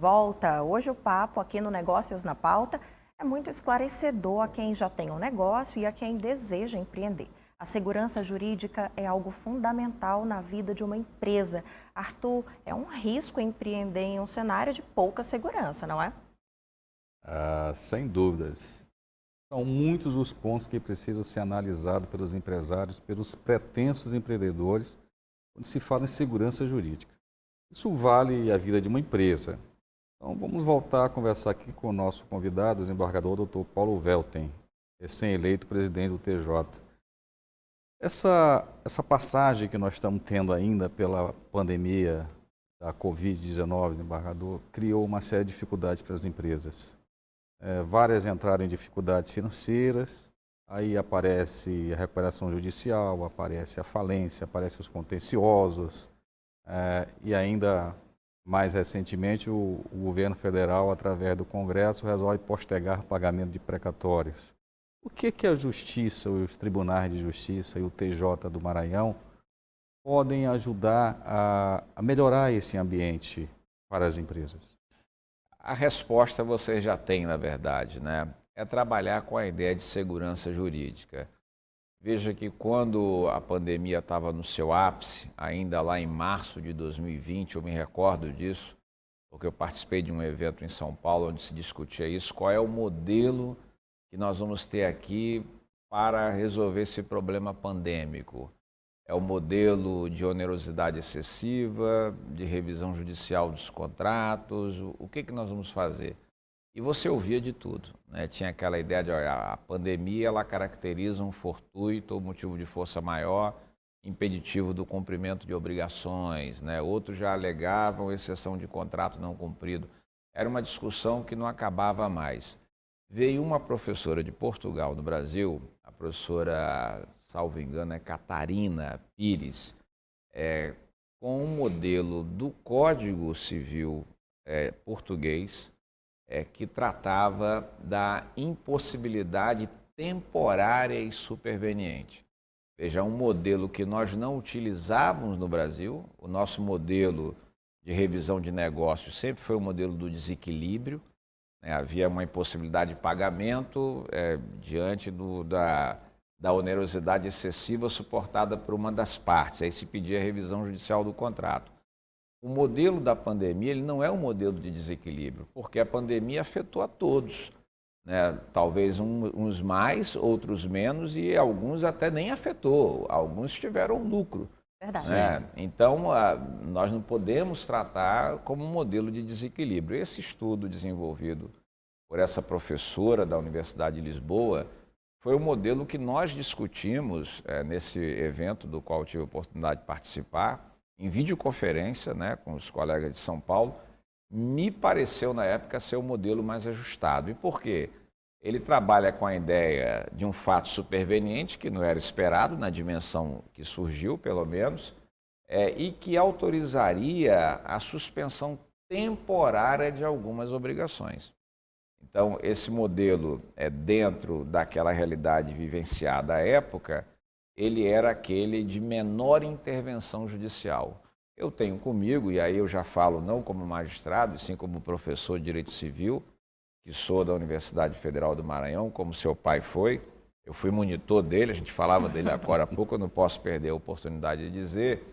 volta. Hoje o papo aqui no Negócios na Pauta é muito esclarecedor a quem já tem um negócio e a quem deseja empreender. A segurança jurídica é algo fundamental na vida de uma empresa. Arthur, é um risco empreender em um cenário de pouca segurança, não é? Sem dúvidas. São muitos os pontos que precisam ser analisados pelos empresários, pelos pretensos empreendedores, quando se fala em segurança jurídica. Isso vale a vida de uma empresa. Então, vamos voltar a conversar aqui com o nosso convidado, o desembargador Dr. Paulo Welten, recém-eleito presidente do TJ. Essa passagem que nós estamos tendo ainda pela pandemia da Covid-19, desembargador, criou uma série de dificuldades para as empresas. Várias entraram em dificuldades financeiras, aí aparece a recuperação judicial, aparece a falência, aparecem os contenciosos, e ainda mais recentemente o governo federal, através do Congresso, resolve postergar o pagamento de precatórios. O que a Justiça, os tribunais de justiça e o TJ do Maranhão podem ajudar a melhorar esse ambiente para as empresas? A resposta você já tem, na verdade, né? É trabalhar com a ideia de segurança jurídica. Veja que quando a pandemia estava no seu ápice, ainda lá em março de 2020, eu me recordo disso, porque eu participei de um evento em São Paulo onde se discutia isso, qual é o modelo que nós vamos ter aqui para resolver esse problema pandêmico. É o modelo de onerosidade excessiva, de revisão judicial dos contratos, o que nós vamos fazer? E você ouvia de tudo, né? Tinha aquela ideia de, olha, a pandemia ela caracteriza um fortuito ou motivo de força maior, impeditivo do cumprimento de obrigações, né? Outros já alegavam exceção de contrato não cumprido. Era uma discussão que não acabava mais. Veio uma professora de Portugal, no Brasil, a professora, salvo engano, é Catarina Pires, com um modelo do Código Civil português, que tratava da impossibilidade temporária e superveniente. Veja, um modelo que nós não utilizávamos no Brasil. O nosso modelo de revisão de negócios sempre foi o modelo do desequilíbrio. Havia uma impossibilidade de pagamento diante da onerosidade excessiva suportada por uma das partes. Aí se pedia a revisão judicial do contrato. O modelo da pandemia ele não é um modelo de desequilíbrio, porque a pandemia afetou a todos, né? Talvez uns mais, outros menos, e alguns até nem afetou, alguns tiveram lucro. Verdade. Né? Então, nós não podemos tratar como um modelo de desequilíbrio. Esse estudo desenvolvido por essa professora da Universidade de Lisboa foi o modelo que nós discutimos nesse evento do qual eu tive a oportunidade de participar, em videoconferência, né, com os colegas de São Paulo. Me pareceu na época ser o modelo mais ajustado. E por quê? Ele trabalha com a ideia de um fato superveniente, que não era esperado na dimensão que surgiu, pelo menos, e que autorizaria a suspensão temporária de algumas obrigações. Então, esse modelo, dentro daquela realidade vivenciada à época, ele era aquele de menor intervenção judicial. Eu tenho comigo, e aí eu já falo não como magistrado, e sim como professor de Direito Civil, que sou da Universidade Federal do Maranhão, como seu pai foi. Eu fui monitor dele, a gente falava dele agora há pouco, eu não posso perder a oportunidade de dizer.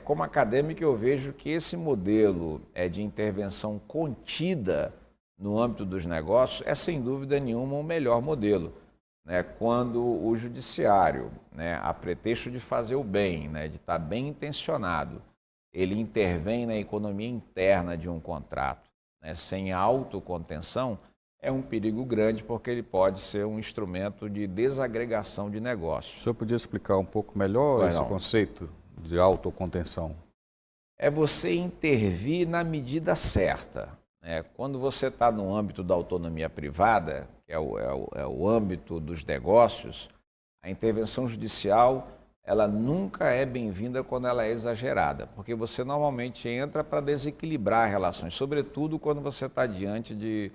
Como acadêmico eu vejo que esse modelo de intervenção contida no âmbito dos negócios é sem dúvida nenhuma o melhor modelo. Quando o judiciário, a pretexto de fazer o bem, de estar bem intencionado, ele intervém na economia interna de um contrato, sem autocontenção, é um perigo grande, porque ele pode ser um instrumento de desagregação de negócios. O senhor podia explicar um pouco melhor esse conceito de autocontenção? É você intervir na medida certa. Quando você está no âmbito da autonomia privada, que é o âmbito dos negócios, a intervenção judicial ela nunca é bem-vinda quando ela é exagerada, porque você normalmente entra para desequilibrar relações, sobretudo quando você está diante de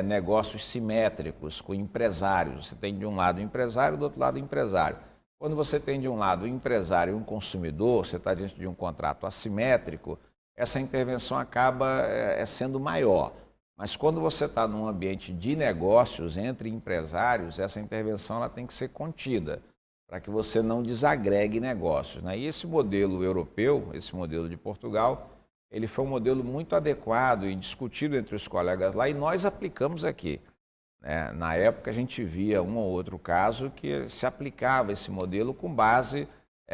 negócios simétricos com empresários. Você tem de um lado o empresário, do outro lado o empresário. Quando você tem de um lado o empresário e um consumidor, você está diante de um contrato assimétrico, essa intervenção acaba sendo maior. Mas quando você está num ambiente de negócios entre empresários, essa intervenção ela tem que ser contida, para que você não desagregue negócios, né? E esse modelo europeu, esse modelo de Portugal, ele foi um modelo muito adequado e discutido entre os colegas lá, e nós aplicamos aqui, né? Na época a gente via um ou outro caso que se aplicava esse modelo com base,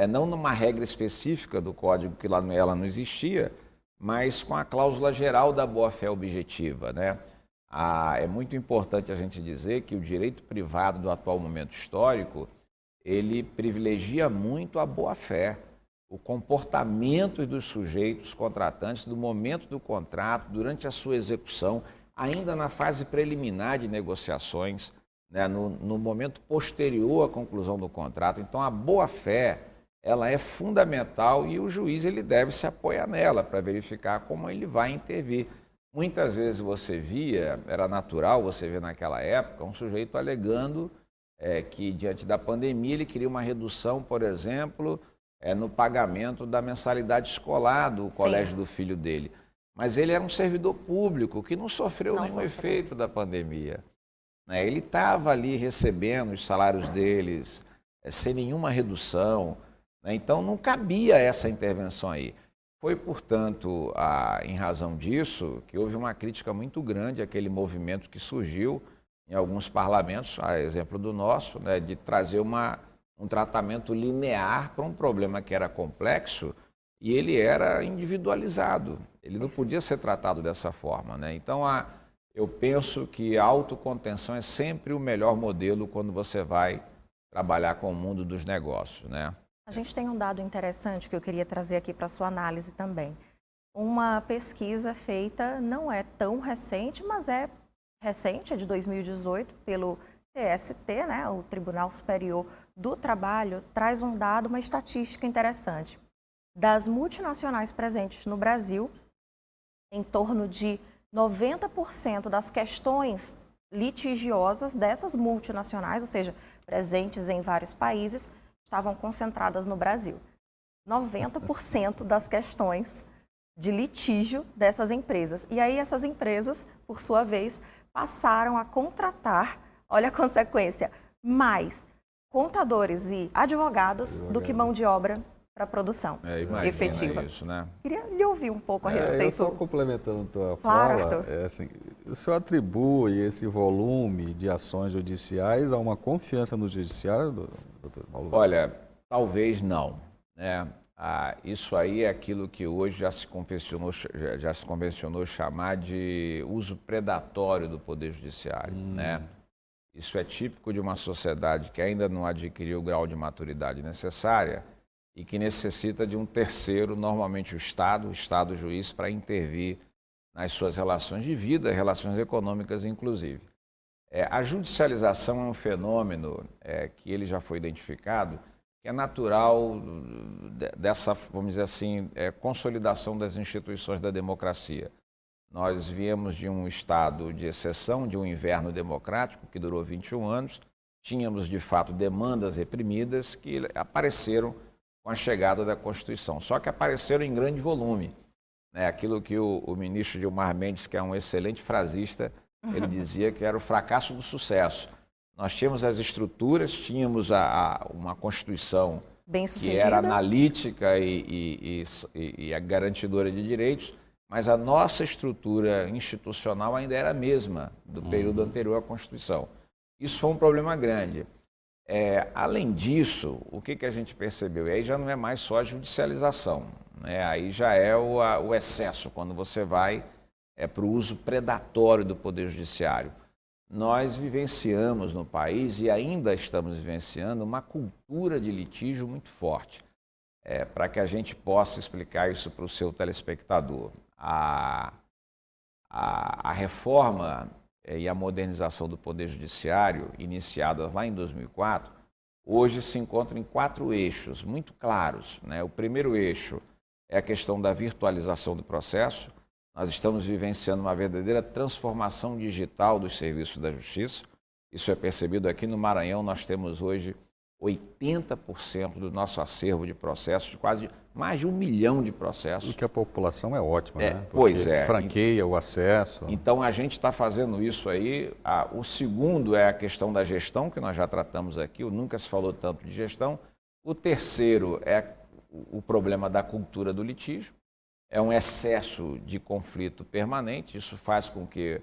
não numa regra específica do código, que lá ela não existia, mas com a cláusula geral da boa-fé objetiva, né? É muito importante a gente dizer que o direito privado do atual momento histórico, ele privilegia muito a boa-fé, o comportamento dos sujeitos contratantes do momento do contrato, durante a sua execução, ainda na fase preliminar de negociações, né, no momento posterior à conclusão do contrato. Então, a boa-fé, ela é fundamental e o juiz ele deve se apoiar nela para verificar como ele vai intervir. Muitas vezes você via, era natural você ver naquela época, um sujeito alegando que diante da pandemia ele queria uma redução, por exemplo, no pagamento da mensalidade escolar do colégio do filho dele. Mas ele era um servidor público que não sofreu nenhum efeito da pandemia, né? Ele estava ali recebendo os salários deles sem nenhuma redução, né? Então não cabia essa intervenção aí. Foi, portanto, em razão disso, que houve uma crítica muito grande àquele movimento que surgiu em alguns parlamentos, a exemplo do nosso, né, de trazer um tratamento linear para um problema que era complexo e ele era individualizado. Ele não podia ser tratado dessa forma, né? Então, eu penso que a autocontenção é sempre o melhor modelo quando você vai trabalhar com o mundo dos negócios, né? A gente tem um dado interessante que eu queria trazer aqui para a sua análise também. Uma pesquisa feita, não é tão recente, mas é recente, é de 2018, pelo TST, né, o Tribunal Superior do Trabalho, traz um dado, uma estatística interessante. Das multinacionais presentes no Brasil, em torno de 90% das questões litigiosas dessas multinacionais, ou seja, presentes em vários países, estavam concentradas no Brasil. 90% das questões de litígio dessas empresas. E aí essas empresas, por sua vez, passaram a contratar, olha a consequência, mais contadores e advogados do que mão de obra para a produção efetiva. Isso, né? Queria lhe ouvir um pouco a respeito. Eu só complementando a tua Claro, fala, Arthur. assim, o senhor atribui esse volume de ações judiciais a uma confiança no judiciário, doutor Paulo? Olha, talvez não, né? Isso aí é aquilo que hoje já se convencionou chamar de uso predatório do Poder Judiciário, né? Isso é típico de uma sociedade que ainda não adquiriu o grau de maturidade necessária e que necessita de um terceiro, normalmente o Estado juiz, para intervir nas suas relações de vida, relações econômicas inclusive. A judicialização é um fenômeno que ele já foi identificado, que é natural dessa, vamos dizer assim, consolidação das instituições da democracia. Nós viemos de um estado de exceção, de um inverno democrático que durou 21 anos, tínhamos de fato demandas reprimidas que apareceram com a chegada da Constituição, só que apareceram em grande volume, né? Aquilo que o ministro Gilmar Mendes, que é um excelente frasista, ele dizia que era o fracasso do sucesso. Nós tínhamos as estruturas, tínhamos uma Constituição que era analítica e a garantidora de direitos, mas a nossa estrutura institucional ainda era a mesma do período anterior à Constituição. Isso foi um problema grande. Além disso, o que a gente percebeu? E aí já não é mais só a judicialização, né? Aí já é o excesso, quando você vai para o uso predatório do Poder Judiciário. Nós vivenciamos no país e ainda estamos vivenciando uma cultura de litígio muito forte. Para que a gente possa explicar isso para o seu telespectador. A reforma e a modernização do Poder Judiciário, iniciadas lá em 2004, hoje se encontram em 4 eixos muito claros, né? O primeiro eixo é a questão da virtualização do processo. Nós estamos vivenciando uma verdadeira transformação digital dos serviços da Justiça. Isso é percebido aqui no Maranhão. Nós temos hoje 80% do nosso acervo de processos, quase mais de 1 milhão de processos. E que a população é ótima, né? Porque Pois é. franqueia o acesso. Então, a gente está fazendo isso aí. O segundo é a questão da gestão, que nós já tratamos aqui, nunca se falou tanto de gestão. O terceiro é o problema da cultura do litígio. É um excesso de conflito permanente, isso faz com que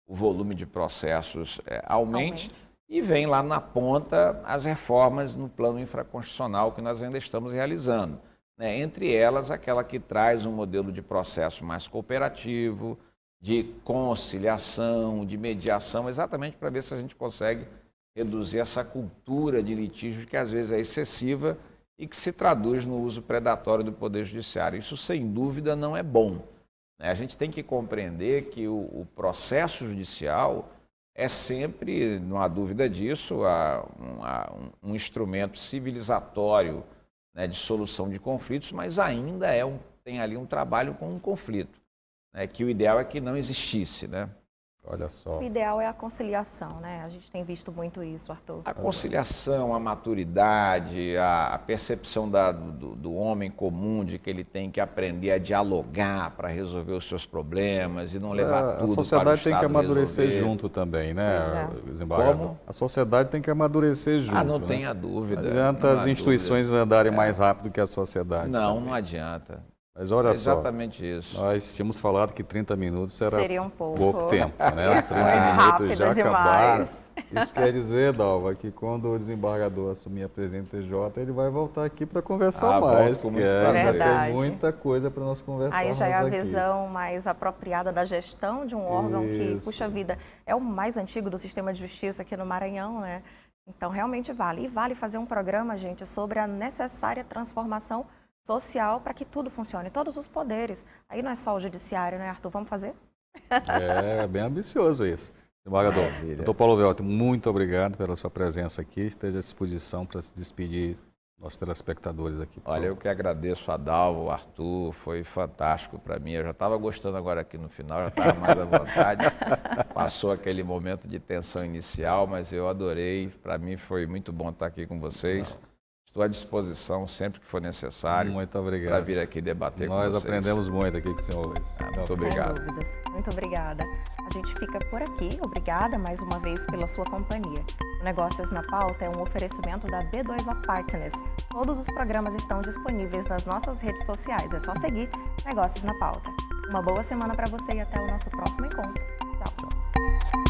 o volume de processos aumente. E vem lá na ponta as reformas no plano infraconstitucional que nós ainda estamos realizando. Né? Entre elas, aquela que traz um modelo de processo mais cooperativo, de conciliação, de mediação, exatamente para ver se a gente consegue reduzir essa cultura de litígio que às vezes é excessiva e que se traduz no uso predatório do Poder Judiciário. Isso, sem dúvida, não é bom. Né? A gente tem que compreender que o processo judicial é sempre, não há dúvida disso, um instrumento civilizatório, né, de solução de conflitos, mas ainda tem ali um trabalho com um conflito, né, que o ideal é que não existisse, né? Olha só. O ideal é a conciliação, né? A gente tem visto muito isso, Arthur. A conciliação, a maturidade, a percepção do homem comum de que ele tem que aprender a dialogar para resolver os seus problemas e não levar tudo para o Estado. A sociedade tem que amadurecer resolver. junto também, né, desembargador? Como? A sociedade tem que amadurecer junto. Não né? tenha dúvida. Não adianta as instituições andarem mais rápido que a sociedade. Não adianta. Mas olha só, exatamente isso. nós tínhamos falado que 30 minutos era Seria um pouco tempo, né? Os 30 rápido minutos já demais. acabaram. Isso quer dizer, Dalva, que quando o desembargador assumir a presidente do TJ, ele vai voltar aqui para conversar mais, volto com porque muito prazer. tem muita coisa para nós conversarmos Aí já é a aqui. visão mais apropriada da gestão de um órgão que, Isso. puxa vida, é o mais antigo do sistema de justiça aqui no Maranhão, né? Então, realmente vale. E vale fazer um programa, gente, sobre a necessária transformação social para que tudo funcione, todos os poderes. Aí não é só o judiciário, né, Arthur? Vamos fazer? É bem ambicioso isso. Desembargador, doutor Paulo Velter, muito obrigado pela sua presença aqui. Esteja à disposição para se despedir dos telespectadores aqui. Olha, eu que agradeço a Dalva, o Arthur, foi fantástico para mim. Eu já estava gostando agora aqui no final, já estava mais à vontade. Passou aquele momento de tensão inicial, mas eu adorei. Para mim foi muito bom estar aqui com vocês. Estou à disposição sempre que for necessário. Muito obrigado. Para vir aqui debater com vocês. Nós aprendemos muito aqui com o senhor hoje. Muito obrigado. Sem dúvidas. Muito obrigada. A gente fica por aqui. Obrigada mais uma vez pela sua companhia. O Negócios na Pauta é um oferecimento da B2O Partners. Todos os programas estão disponíveis nas nossas redes sociais. É só seguir Negócios na Pauta. Uma boa semana para você e até o nosso próximo encontro. Tchau.